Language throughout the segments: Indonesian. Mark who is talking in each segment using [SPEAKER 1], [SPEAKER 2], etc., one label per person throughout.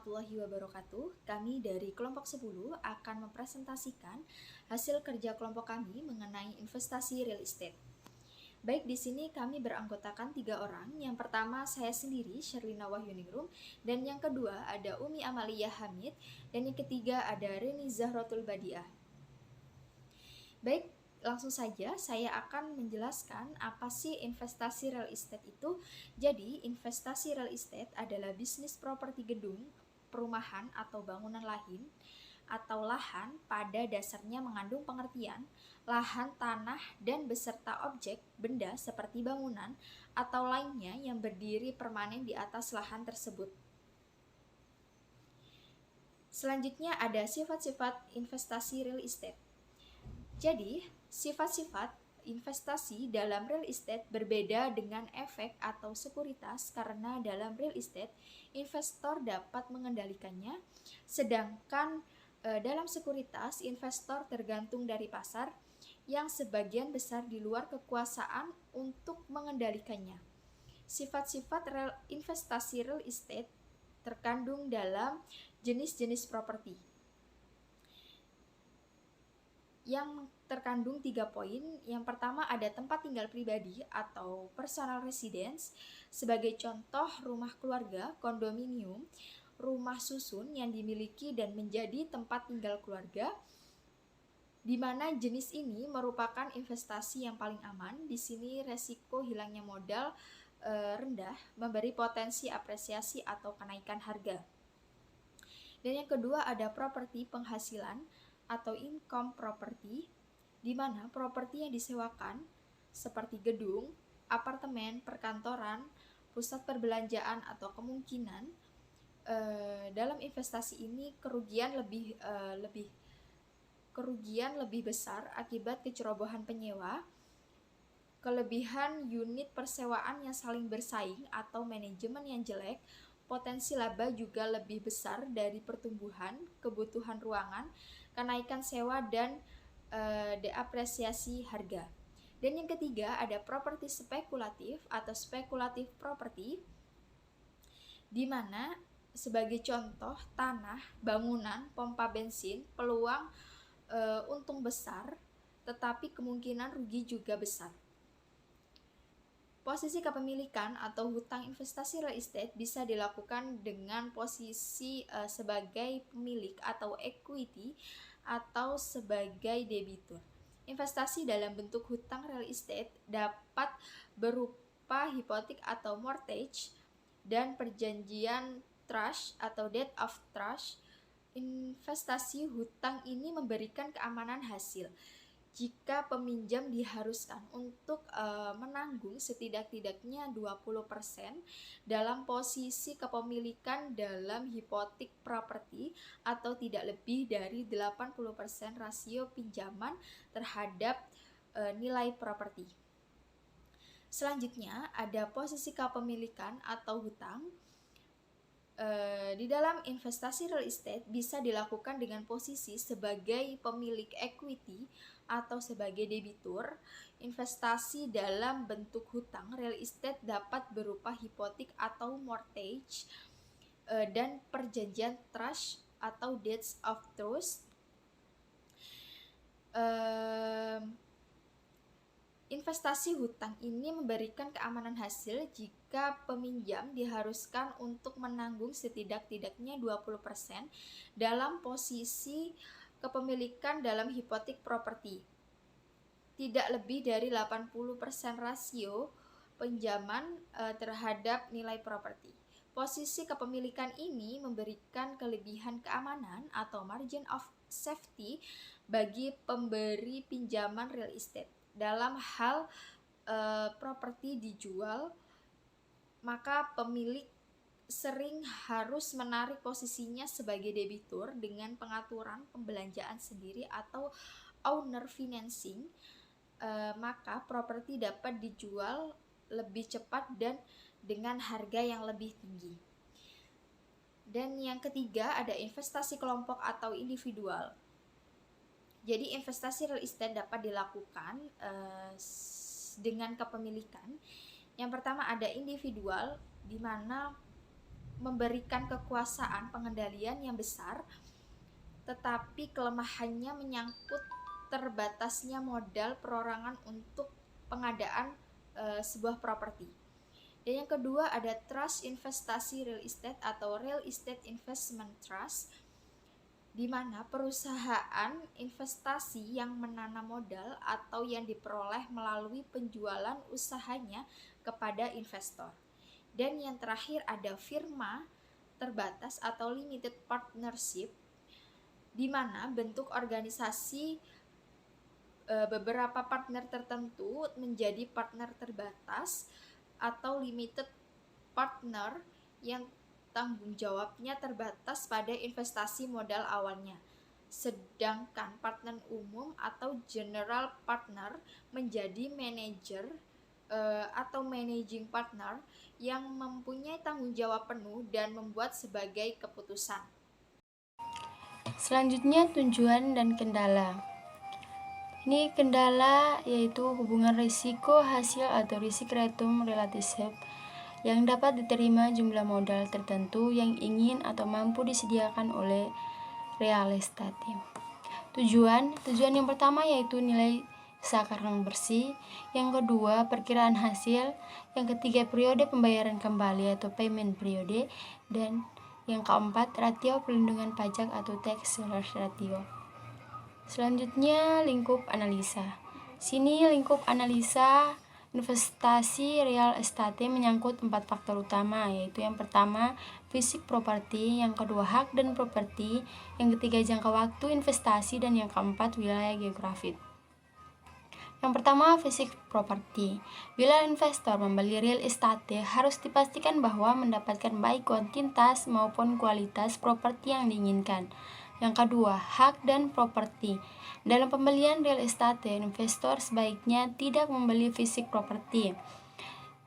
[SPEAKER 1] warahmatullahi wabarakatuh. Kami dari kelompok 10 akan mempresentasikan hasil kerja kelompok kami mengenai investasi real estate. Baik, di sini kami beranggotakan 3 orang. Yang pertama saya sendiri, Sherlina Wahyuningrum, dan yang kedua ada Umi Amalia Hamid, dan yang ketiga ada Reni Zahratul Badiah. Baik, langsung saja saya akan menjelaskan apa sih investasi real estate itu. Jadi, investasi real estate adalah bisnis properti gedung, perumahan atau bangunan lain atau lahan pada dasarnya mengandung pengertian lahan, tanah, dan beserta objek, benda seperti bangunan atau lainnya yang berdiri permanen di atas lahan tersebut. Selanjutnya ada sifat-sifat investasi real estate. Jadi, sifat-sifat investasi dalam real estate berbeda dengan efek atau sekuritas karena dalam real estate, investor dapat mengendalikannya, sedangkan dalam sekuritas, investor tergantung dari pasar yang sebagian besar di luar kekuasaan untuk mengendalikannya. Sifat-sifat investasi real estate terkandung dalam jenis-jenis properti yang terkandung 3 poin. Yang pertama ada tempat tinggal pribadi atau personal residence, sebagai contoh rumah keluarga, kondominium, rumah susun yang dimiliki dan menjadi tempat tinggal keluarga, di mana jenis ini merupakan investasi yang paling aman. Di sini resiko hilangnya modal rendah, memberi potensi apresiasi atau kenaikan harga. Dan yang kedua ada properti penghasilan atau income property, di mana properti yang disewakan seperti gedung, apartemen, perkantoran, pusat perbelanjaan atau kemungkinan dalam investasi ini kerugian lebih besar akibat kecerobohan penyewa, kelebihan unit persewaan yang saling bersaing atau manajemen yang jelek. Potensi laba juga lebih besar dari pertumbuhan kebutuhan ruangan, kenaikan sewa, dan deapresiasi harga. Dan yang ketiga ada properti spekulatif atau spekulatif property, di mana sebagai contoh tanah, bangunan, pompa bensin, peluang untung besar, tetapi kemungkinan rugi juga besar. Posisi kepemilikan atau hutang investasi real estate bisa dilakukan dengan posisi sebagai pemilik atau equity atau sebagai debitur. Investasi dalam bentuk hutang real estate dapat berupa hipotek atau mortgage dan perjanjian trust atau deed of trust. Investasi hutang ini memberikan keamanan hasil jika peminjam diharuskan untuk menanggung setidak-tidaknya 20% dalam posisi kepemilikan dalam hipotek properti atau tidak lebih dari 80% rasio pinjaman terhadap nilai properti. Selanjutnya ada posisi kepemilikan atau hutang. Di dalam investasi real estate bisa dilakukan dengan posisi sebagai pemilik equity atau sebagai debitur. Investasi dalam bentuk hutang real estate dapat berupa hipotek atau mortgage dan perjanjian trust atau deeds of trust. Investasi hutang ini memberikan keamanan hasil jika peminjam diharuskan untuk menanggung setidak-tidaknya 20% dalam posisi kepemilikan dalam hipotek properti, tidak lebih dari 80% rasio pinjaman terhadap nilai properti. Posisi kepemilikan ini memberikan kelebihan keamanan atau margin of safety bagi pemberi pinjaman real estate. Dalam hal properti dijual, maka pemilik sering harus menarik posisinya sebagai debitur dengan pengaturan pembelanjaan sendiri atau owner financing, maka properti dapat dijual lebih cepat dan dengan harga yang lebih tinggi. Dan yang ketiga ada investasi kelompok atau individual. Jadi investasi real estate dapat dilakukan dengan kepemilikan. Yang pertama ada individual, di mana memberikan kekuasaan pengendalian yang besar, tetapi kelemahannya menyangkut terbatasnya modal perorangan untuk pengadaan sebuah properti. Dan yang kedua ada trust investasi real estate atau real estate investment trust, di mana perusahaan investasi yang menanam modal atau yang diperoleh melalui penjualan usahanya kepada investor. Dan yang terakhir ada firma terbatas atau limited partnership, di mana bentuk organisasi beberapa partner tertentu menjadi partner terbatas atau limited partner yang tanggung jawabnya terbatas pada investasi modal awalnya. Sedangkan partner umum atau general partner menjadi manager atau managing partner yang mempunyai tanggung jawab penuh dan membuat sebagai keputusan.
[SPEAKER 2] Selanjutnya tujuan dan kendala. Ini kendala yaitu hubungan risiko hasil atau risk return relationship yang dapat diterima jumlah modal tertentu yang ingin atau mampu disediakan oleh real estate. Tujuan yang pertama yaitu nilai sakarang bersih, yang kedua perkiraan hasil, yang ketiga periode pembayaran kembali atau payment periode, dan yang keempat rasio pelindungan pajak atau tax ratio. Selanjutnya lingkup analisa. Sini lingkup analisa investasi real estate menyangkut 4 faktor utama, yaitu yang pertama fisik properti, yang kedua hak dan properti, yang ketiga jangka waktu investasi, dan yang keempat wilayah geografis. Yang pertama fisik properti. Bila investor membeli real estate, harus dipastikan bahwa mendapatkan baik kuantitas maupun kualitas properti yang diinginkan. Yang kedua, hak dan properti. Dalam pembelian real estate, investor sebaiknya tidak membeli fisik properti.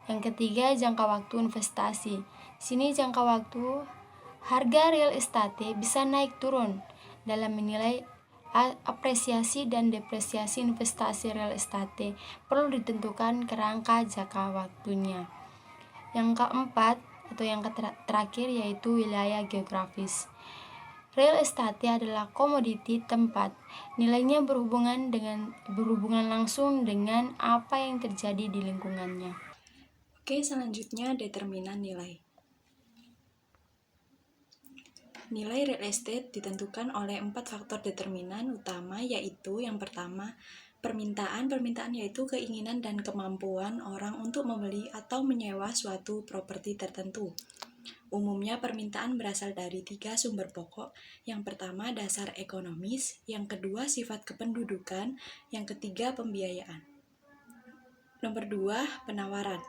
[SPEAKER 2] Yang ketiga, jangka waktu investasi. Sini jangka waktu harga real estate bisa naik turun dalam menilai apresiasi dan depresiasi investasi real estate perlu ditentukan kerangka jangka waktunya. Yang keempat atau yang terakhir yaitu wilayah geografis. Real estate adalah komoditi tempat. Nilainya berhubungan langsung dengan apa yang terjadi di lingkungannya.
[SPEAKER 3] Oke, selanjutnya determinan nilai. Nilai real estate ditentukan oleh 4 faktor determinan utama, yaitu yang pertama, permintaan yaitu keinginan dan kemampuan orang untuk membeli atau menyewa suatu properti tertentu. Umumnya permintaan berasal dari 3 sumber pokok. Yang pertama dasar ekonomis, yang kedua sifat kependudukan, yang ketiga pembiayaan. Nomor 2, penawaran.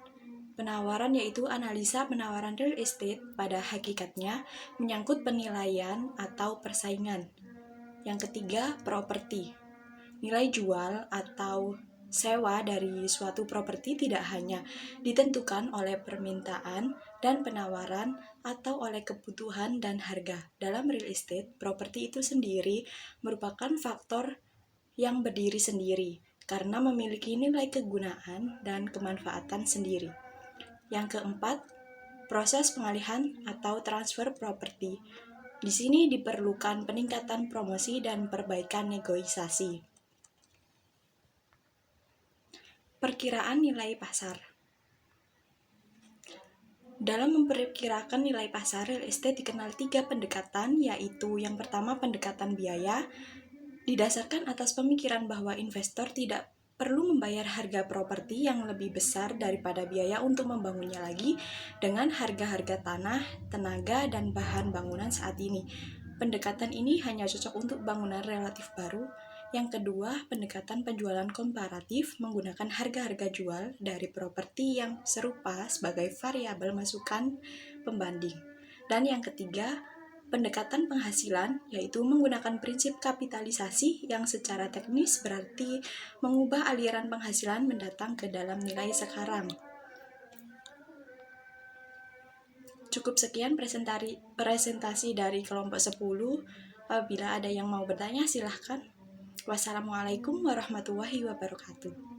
[SPEAKER 3] Penawaran yaitu analisa penawaran real estate pada hakikatnya menyangkut penilaian atau persaingan. Yang ketiga, properti. Nilai jual atau sewa dari suatu properti tidak hanya ditentukan oleh permintaan dan penawaran atau oleh kebutuhan dan harga. Dalam real estate, properti itu sendiri merupakan faktor yang berdiri sendiri karena memiliki nilai kegunaan dan kemanfaatan sendiri. Yang keempat, proses pengalihan atau transfer properti. Di sini diperlukan peningkatan promosi dan perbaikan negosiasi. Perkiraan nilai pasar. Dalam memperkirakan nilai pasar, real estate dikenal 3 pendekatan, yaitu yang pertama pendekatan biaya, didasarkan atas pemikiran bahwa investor tidak perlu membayar harga properti yang lebih besar daripada biaya untuk membangunnya lagi dengan harga-harga tanah, tenaga, dan bahan bangunan saat ini. Pendekatan ini hanya cocok untuk bangunan relatif baru. Yang kedua, pendekatan penjualan komparatif menggunakan harga-harga jual dari properti yang serupa sebagai variabel masukan pembanding. Dan yang ketiga, pendekatan penghasilan, yaitu menggunakan prinsip kapitalisasi yang secara teknis berarti mengubah aliran penghasilan mendatang ke dalam nilai sekarang. Cukup sekian presentasi dari kelompok 10. Apabila ada yang mau bertanya, silahkan. Wassalamualaikum warahmatullahi wabarakatuh.